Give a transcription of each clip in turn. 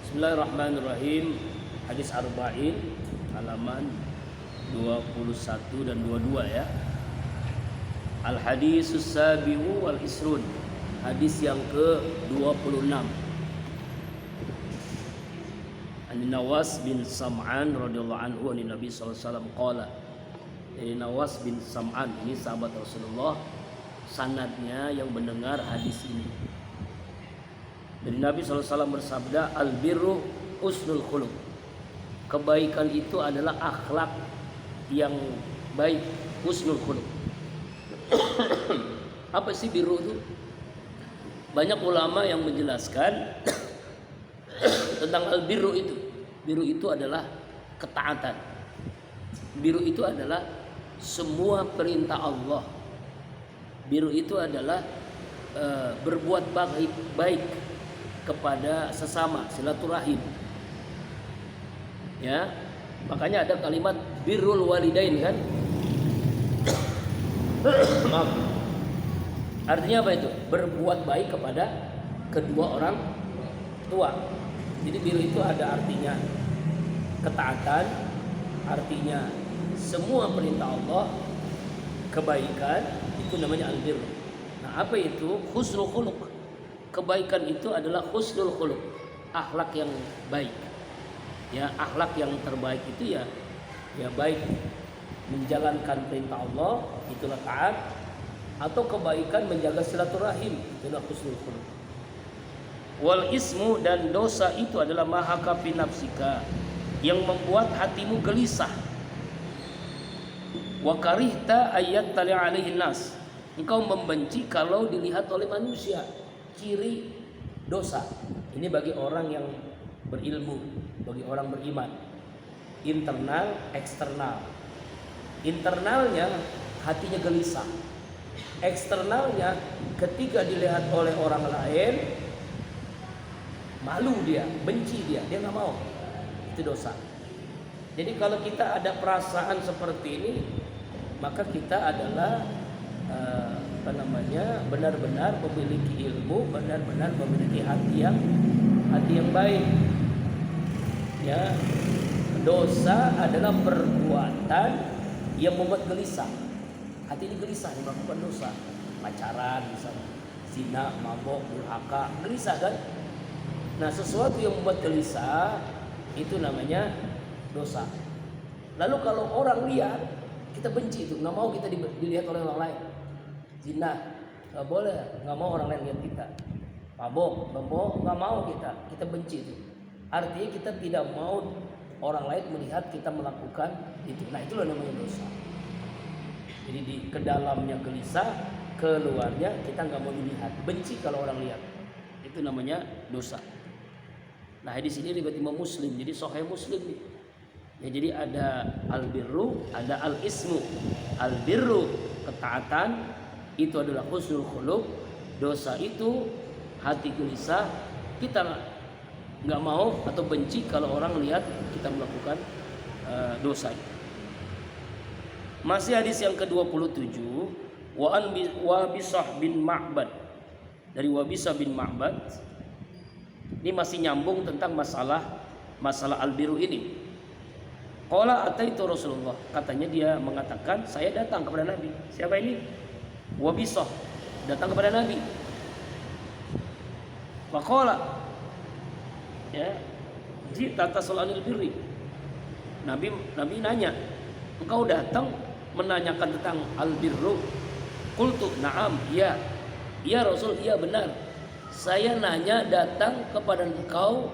Bismillahirrahmanirrahim. Hadis Arba'in halaman 21 dan 22 ya. Al hadisus sabi'u wal isrun. Hadis yang ke-26. An Nawas bin Sam'an radhiyallahu anhu an Nabi sallallahu alaihi wasallam qala. Dari Nawas bin Sam'an, ini sahabat Rasulullah, sanadnya yang mendengar hadis ini. Dari Nabi SAW bersabda, al-birru husnul khuluq. Kebaikan itu adalah akhlak yang baik, husnul khuluq. Apa sih birru itu? Banyak ulama yang menjelaskan tentang al-birru itu. Birru itu adalah ketaatan. Birru itu adalah semua perintah Allah. Birru itu adalah berbuat baik kepada sesama, silaturahim. Ya, makanya ada kalimat birrul walidain kan? Maaf. Artinya apa itu? Berbuat baik kepada kedua orang tua. Jadi birru itu ada artinya ketaatan, artinya semua perintah Allah, kebaikan, itu namanya al-birru. Nah, apa itu? Husnul khuluq. Kebaikan itu adalah husnul khuluq, akhlak yang baik. Ya, akhlak yang terbaik itu ya baik, menjalankan perintah Allah, itulah taat, atau kebaikan menjaga silaturahim, itulah husnul khuluq. Wal ismu, dan dosa itu adalah mahaka fi nafsika, yang membuat hatimu gelisah. Wa karihta ayat tali alaihi nas, engkau membenci kalau dilihat oleh manusia. Ciri dosa ini bagi orang yang berilmu, bagi orang beriman. Internal, eksternal. Internalnya hatinya gelisah. Eksternalnya ketika dilihat oleh orang lain malu dia, benci dia nggak mau. Itu dosa. Jadi kalau kita ada perasaan seperti ini, maka kita adalah benar-benar memiliki ilmu, benar-benar memiliki hati yang baik. Ya, dosa adalah perbuatan yang membuat gelisah. Hati ini gelisah melakukan dosa, pacaran misalnya, zina, mabok, durhaka, gelisah kan? Nah, sesuatu yang membuat gelisah itu namanya dosa. Lalu kalau orang lihat, kita benci itu, nggak mau kita dilihat oleh orang lain. Zina nggak boleh, nggak mau orang lain lihat kita. Mabok nggak mau kita benci itu. Artinya kita tidak mau orang lain melihat kita melakukan itu. Nah, itulah namanya dosa. Jadi di kedalamnya gelisah, keluarnya kita nggak mau dilihat, benci kalau orang lihat. Itu namanya dosa. Nah, di sini riwayat Imam Muslim, jadi Sahih Muslim nih. Ya, jadi ada al-birru, ada al-ismu. Al-birru ketaatan, itu adalah husnul khuluq. Dosa itu hati gelisah, kita nggak mau atau benci kalau orang lihat kita melakukan dosa itu. Masih hadis yang ke-27, Wabisah bin Ma'bad. Dari Wabisah bin Ma'bad. Ini masih nyambung tentang masalah al-birru ini. Qala ataitu Rasulullah, katanya dia mengatakan, saya datang kepada Nabi. Siapa ini? Wabisah datang kepada Nabi. Faqala, ya, jita tasul anil birri. Nabi nanya, engkau datang menanyakan tentang al-birru? Qultu na'am, ya. Ya Rasul, iya benar. Saya nanya datang kepada engkau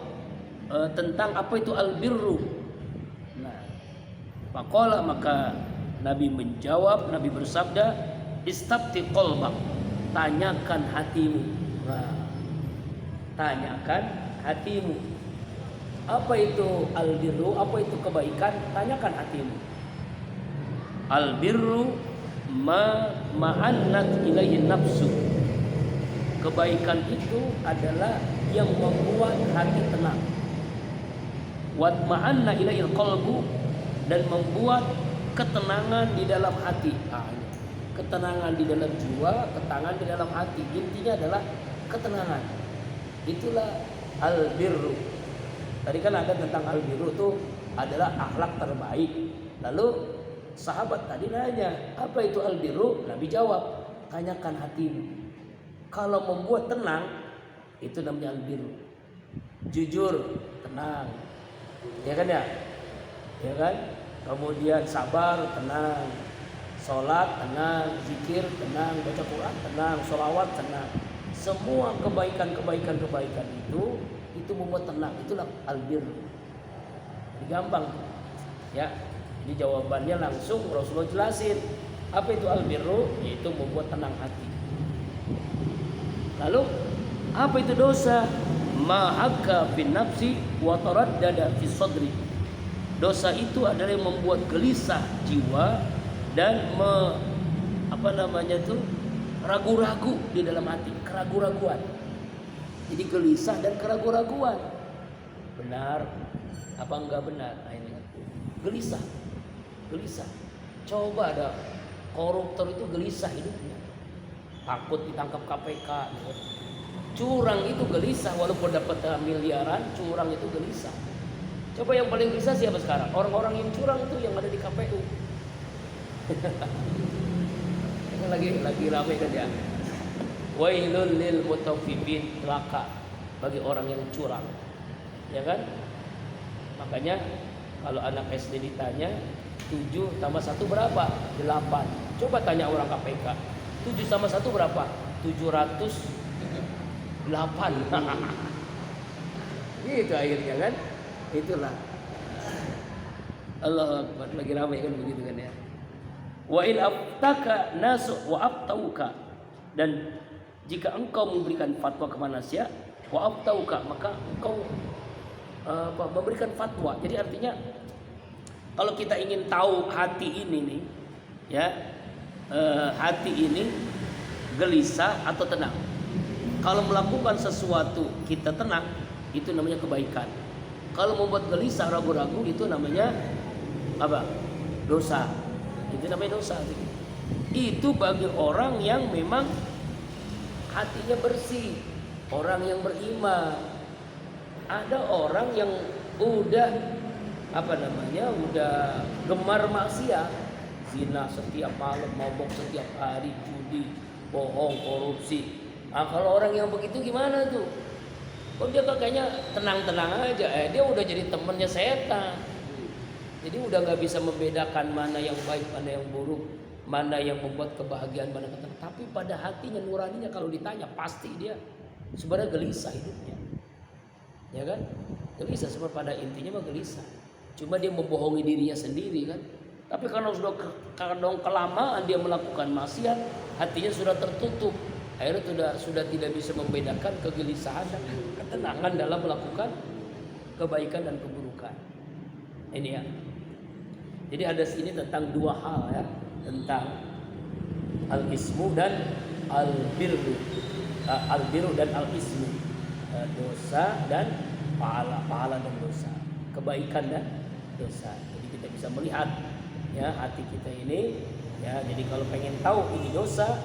tentang apa itu al-birru. Nah, faqala, maka Nabi menjawab, Nabi bersabda, istabti qalbak, tanyakan hatimu. Nah, tanyakan hatimu. Apa itu al-birru? Apa itu kebaikan? Tanyakan hatimu. Al-birru ma'annat ilaihi nafsu. Kebaikan itu adalah yang membuat hati tenang. Wa ma'anna ilaihi qalbu, dan membuat ketenangan di dalam hati. Ketenangan di dalam jiwa, ketenangan di dalam hati. Intinya adalah ketenangan. Itulah al-birru. Tadi kan ada tentang al-birru itu adalah akhlak terbaik. Lalu sahabat tadi nanya, apa itu al-birru? Nabi jawab, tanyakan hatimu. Kalau membuat tenang, itu namanya al-birru. Jujur, tenang. Ya kan ya? Ya kan? Kemudian sabar, tenang. Sholat, tenang. Zikir, tenang. Baca Quran, tenang. Sholawat, tenang. Semua kebaikan itu membuat tenang. Itulah al-birru. Ini gampang. Ya. Jadi jawabannya langsung Rasulullah jelasin. Apa itu al-birru? Yaitu membuat tenang hati. Lalu apa itu dosa? Ma'aka fin nafsi wa taraddada fi sadri. Dosa itu adalah yang membuat gelisah jiwa dan ragu-ragu di dalam hati, keraguan-raguan. Jadi gelisah dan keraguan-raguan. Benar apa enggak benar? Nah, ini gelisah. Coba ada koruptor itu gelisah hidupnya. Takut ditangkap KPK. Curang itu gelisah walaupun dapat miliaran, curang itu gelisah. Coba yang paling gelisah siapa sekarang? Orang-orang yang curang itu yang ada di KPU. Ini lagi ramai kan ya. Wailul lil mutaffifin, celaka bagi orang yang curang. Ya kan? Makanya kalau anak SD ditanya 7 tambah 1 berapa? 8. Coba tanya orang KPK. 7 tambah 1 berapa? 708. Gitu akhirnya kan? Itulah. Allah Akbar, lagi ramai kan begitu kan ya. Wa in aftaka nasu wa aftauka, dan jika engkau memberikan fatwa ke manusia, wa aftauka, maka engkau memberikan fatwa. Jadi artinya kalau kita ingin tahu hati ini nih, ya, hati ini gelisah atau tenang. Kalau melakukan sesuatu kita tenang, itu namanya kebaikan. Kalau membuat gelisah, ragu-ragu, itu namanya apa? Dosa. Itu namanya dosa. Itu bagi orang yang memang hatinya bersih, orang yang beriman. Ada orang yang udah udah gemar maksiat, zina setiap malam, mabok setiap hari, judi, bohong, korupsi. Nah, kalau orang yang begitu gimana tuh? Kok dia kayaknya tenang-tenang aja, dia udah jadi temennya setan. Jadi udah nggak bisa membedakan mana yang baik, mana yang buruk, mana yang membuat kebahagiaan, mana yang tenang. Tapi pada hatinya, nuraninya kalau ditanya pasti dia sebenarnya gelisah hidupnya, ya kan? Gelisah, sebenarnya pada intinya mah gelisah. Cuma dia membohongi dirinya sendiri kan. Tapi kalau sudah kelamaan dia melakukan maksiat, hatinya sudah tertutup. Akhirnya sudah tidak bisa membedakan kegelisahan dan ketenangan dalam melakukan kebaikan dan keburukan. Ini ya. Jadi hadis ini tentang dua hal ya, tentang al-ismu dan al-birru. Al-birru dan al-ismu. Dosa dan pahala dan dosa. Kebaikan dan dosa. Jadi kita bisa melihat ya hati kita ini ya. Jadi kalau pengen tahu ini dosa,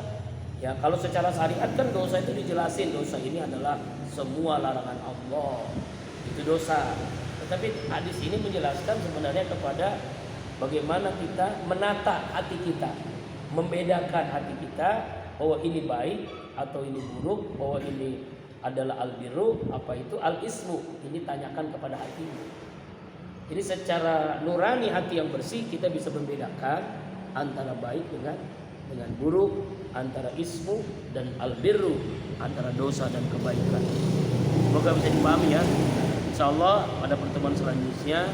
ya kalau secara syariat kan dosa itu dijelasin, dosa ini adalah semua larangan Allah, itu dosa. Tetapi hadis ini menjelaskan sebenarnya kepada bagaimana kita menata hati kita, membedakan hati kita bahwa ini baik atau ini buruk, bahwa ini adalah al-birru, apa itu al-ismu. Ini tanyakan kepada hatimu. Jadi secara nurani hati yang bersih kita bisa membedakan antara baik dengan buruk, antara ismu dan al-birru, antara dosa dan kebaikan. Semoga bisa dipahami ya. Insyaallah pada pertemuan selanjutnya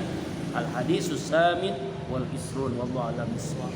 al-hadisus samin wal isrun wallahu a'lam bishawab.